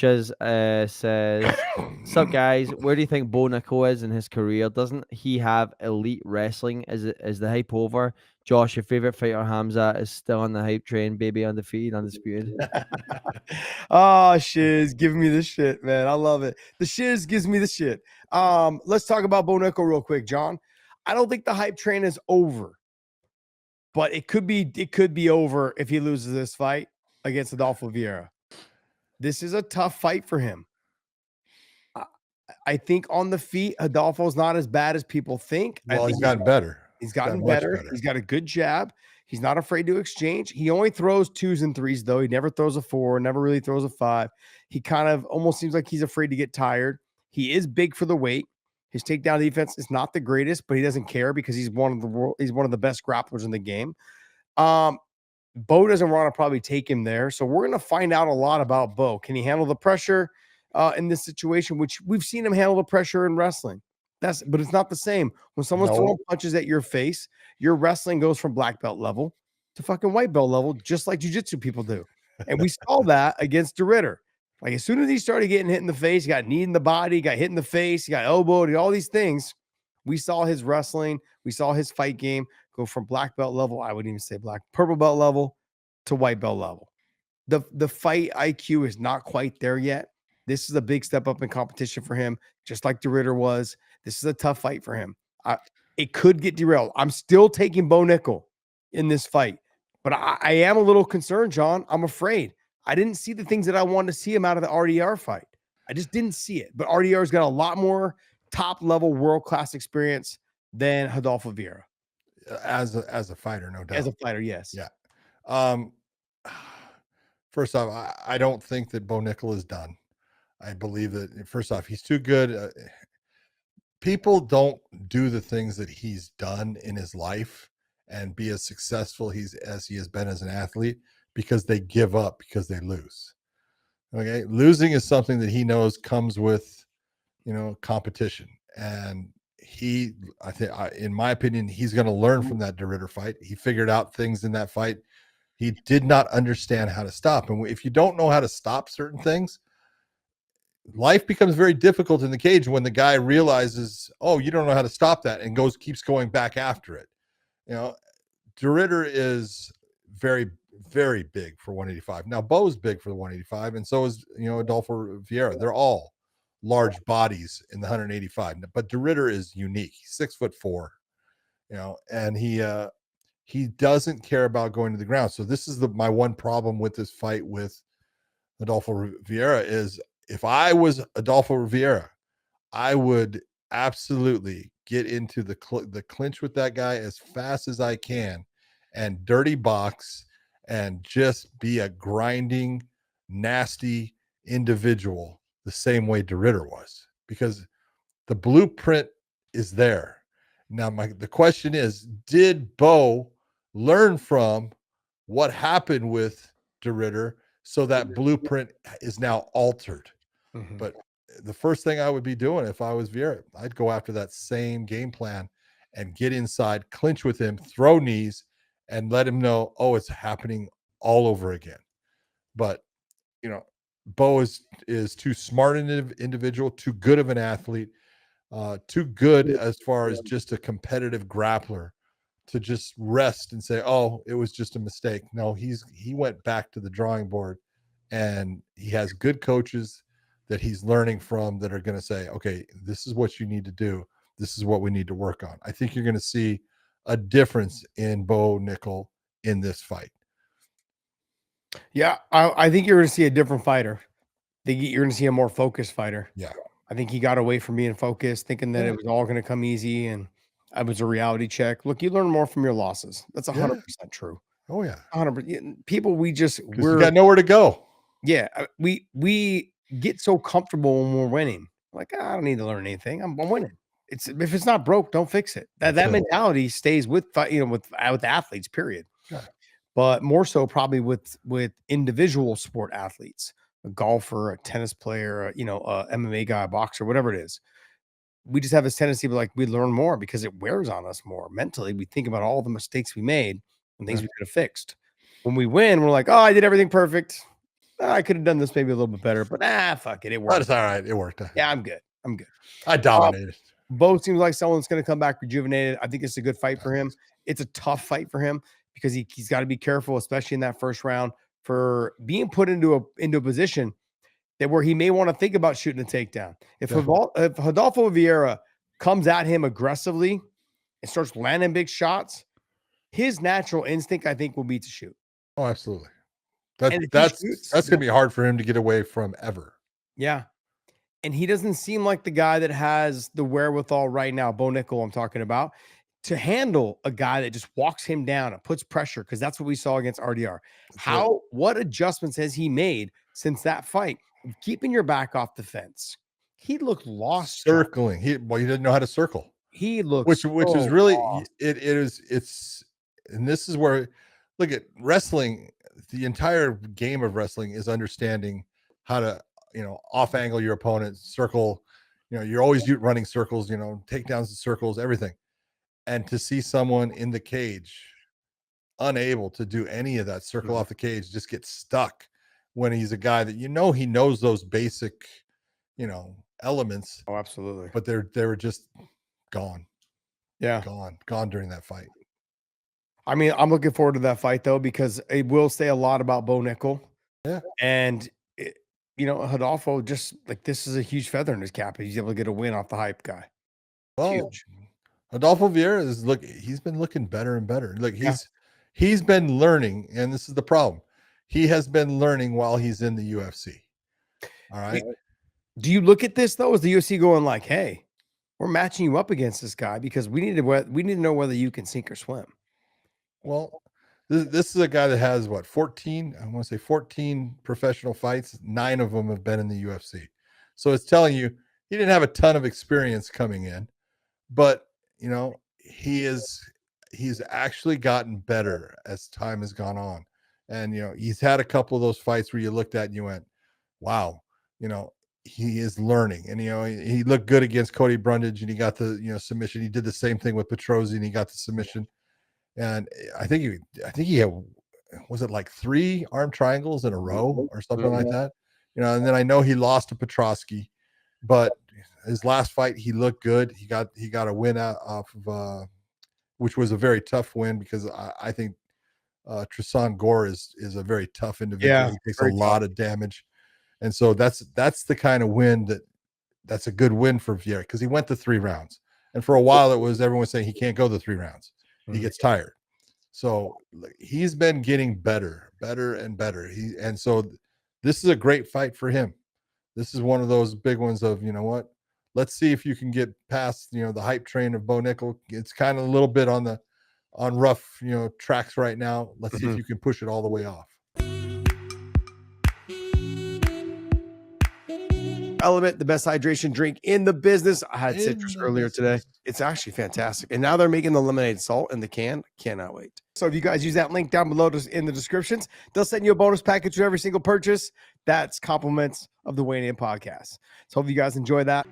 Shiz says, "Sup guys, where do you think Bo Nickal is in his career? Doesn't he have elite wrestling? Is the hype over? Josh, your favorite fighter Hamza is still on the hype train, baby, undefeated, undisputed." Oh, Shiz, give me the shit, man. I love it. The Shiz gives me the shit. Let's talk about Bo Nickal real quick, John. I don't think the hype train is over, but it could be over if he loses this fight against Adolfo Vieira. This is a tough fight for him. I think on the feet, Adolfo's not as bad as people think. Well, he's gotten better. He's gotten better. He's got a good jab. He's not afraid to exchange. He only throws 2s and 3s, though. He never throws a 4, never really throws a 5. He kind of almost seems like he's afraid to get tired. He is big for the weight. His takedown defense is not the greatest, but he doesn't care because he's one of the best grapplers in the game. Bo doesn't want to probably take him there. So we're going to find out a lot about Bo. Can he handle the pressure in this situation, which we've seen him handle the pressure in wrestling? But it's not the same. When someone's throwing punches at your face, your wrestling goes from black belt level to fucking white belt level, just like jiu-jitsu people do. And we saw that against DeRitter. Like as soon as he started getting hit in the face, he got knee in the body, got hit in the face, he got elbowed, all these things. We saw his wrestling, we saw his fight game go from black belt level, I wouldn't even say purple belt level to white belt level. The fight IQ is not quite there yet. This is a big step up in competition for him, just like DeRitter was. This is a tough fight for him. It could get derailed. I'm still taking Bo Nickal in this fight, but I am a little concerned, John. I'm afraid. I didn't see the things that I wanted to see him out of the RDR fight. I just didn't see it. But RDR's got a lot more top-level world-class experience than Adolfo Vieira. As a fighter, no doubt. As a fighter, yes. Yeah. First off, I don't think that Bo Nickal is done. I believe that, first off, he's too good. People don't do the things that he's done in his life and be as successful as he has been as an athlete because they give up because they lose. Okay. Losing is something that he knows comes with, competition. And I think, in my opinion, he's going to learn from that DeRitter fight. He figured out things in that fight. He did not understand how to stop. And if you don't know how to stop certain things, life becomes very difficult in the cage when the guy realizes, oh, you don't know how to stop that, and keeps going back after it. DeRitter is very, very big for 185. Now, Bo's big for the 185, and so is, Adolfo Vieira. They're all large bodies in the 185, but DeRitter is unique. He's 6'4", and he doesn't care about going to the ground. So this is my one problem with this fight with Adolfo Vieira is, if I was Adolfo Vieira, I would absolutely get into the clinch with that guy as fast as I can and dirty box and just be a grinding, nasty individual the same way DeRitter was, because the blueprint is there. Now, the question is, did Bo learn from what happened with DeRitter so that blueprint is now altered? Mm-hmm. But the first thing I would be doing if I was Vieira, I'd go after that same game plan and get inside, clinch with him, throw knees, and let him know, oh, it's happening all over again. But, Bo is too smart an individual, too good of an athlete, too good as far as just a competitive grappler to just rest and say, oh, it was just a mistake. No, he went back to the drawing board, and he has good coaches that he's learning from that are going to say, okay, this is what you need to do. This is what we need to work on. I think you're going to see a difference in Bo Nickal in this fight. Yeah, I think you're going to see a different fighter. I think you're going to see a more focused fighter. Yeah. I think he got away from being focused, thinking that it was all going to come easy, and it was a reality check. Look, you learn more from your losses. That's 100% true. Oh, yeah. 100%. People, we got nowhere to go. Yeah, we get so comfortable when we're winning. Like, I don't need to learn anything. I'm winning. If it's not broke, don't fix it. That mentality stays with athletes, period. Yeah. But more so probably with individual sport athletes, a golfer, a tennis player, a MMA guy, a boxer, whatever it is. We just have this tendency to we learn more because it wears on us more mentally. We think about all the mistakes we made and things we could have fixed. When we win, we're like, oh, I did everything perfect. I could have done this maybe a little bit better, but fuck it. It But worked. it's all right. It worked. Yeah, I'm good. I'm good. I dominated. Bo seems like someone that's going to come back rejuvenated. I think it's a good fight for him. It's a tough fight for him because he's got to be careful, especially in that first round, for being put into a position that where he may want to think about shooting a takedown. If Rodolfo Vieira comes at him aggressively and starts landing big shots, his natural instinct, I think, will be to shoot. Oh, absolutely. And if That's gonna be hard for him to get away from ever. Yeah. And he doesn't seem like the guy that has the wherewithal right now, Bo Nickal I'm talking about, to handle a guy that just walks him down and puts pressure, because that's what we saw against RDR. What adjustments has he made since that fight? Keeping your back off the fence. He looked lost. Circling. He didn't know how to circle. He looked which is really lost. It's and this is where, look at wrestling. The entire game of wrestling is understanding how to, off angle your opponent, circle. You're always running circles, takedowns and circles, everything. And to see someone in the cage unable to do any of that, circle off the cage, just get stuck when he's a guy that he knows those basic, elements. Oh, absolutely. But they were just gone. Yeah. Gone during that fight. I mean, I'm looking forward to that fight though, because it will say a lot about Bo Nickal. Yeah. And Rodolfo, just like, this is a huge feather in his cap. He's able to get a win off the hype guy. Well, huge. Rodolfo Vieira he's been looking better and better. Like he's been learning, and this is the problem. He has been learning while he's in the UFC. All right. Do you look at this though? Is the UFC going like, hey, we're matching you up against this guy because we need to know whether you can sink or swim? Well, this is a guy that has 14, I want to say 14 professional fights. 9 of them have been in the UFC. So it's telling you he didn't have a ton of experience coming in, but he's actually gotten better as time has gone on. And he's had a couple of those fights where you looked at and you went, wow, he is learning. And he looked good against Cody Brundage and he got the submission. He did the same thing with Petrozzi and he got the submission. And I think he had, was it like 3 arm triangles in a row or something like that? And then I know he lost to Petrosky, but his last fight he looked good. He got a win off of which was a very tough win, because I think Tristan Gore is a very tough individual. Yeah, he takes a lot of damage. And so that's the kind of win that's a good win for Vieira, because he went to 3 rounds. And for a while everyone was saying he can't go the 3 rounds. He gets tired. So he's been getting better and better. And so this is a great fight for him. This is one of those big ones of, let's see if you can get past, the hype train of Bo Nickal. It's kind of a little bit on rough, tracks right now. Let's see if you can push it all the way off. Element, the best hydration drink in the business. I had citrus earlier today. It's actually fantastic. And now they're making the lemonade salt in the can. Cannot wait. So if you guys use that link down below in the descriptions, they'll send you a bonus package for every single purchase. That's compliments of the Wayne In podcast. So hope you guys enjoy that.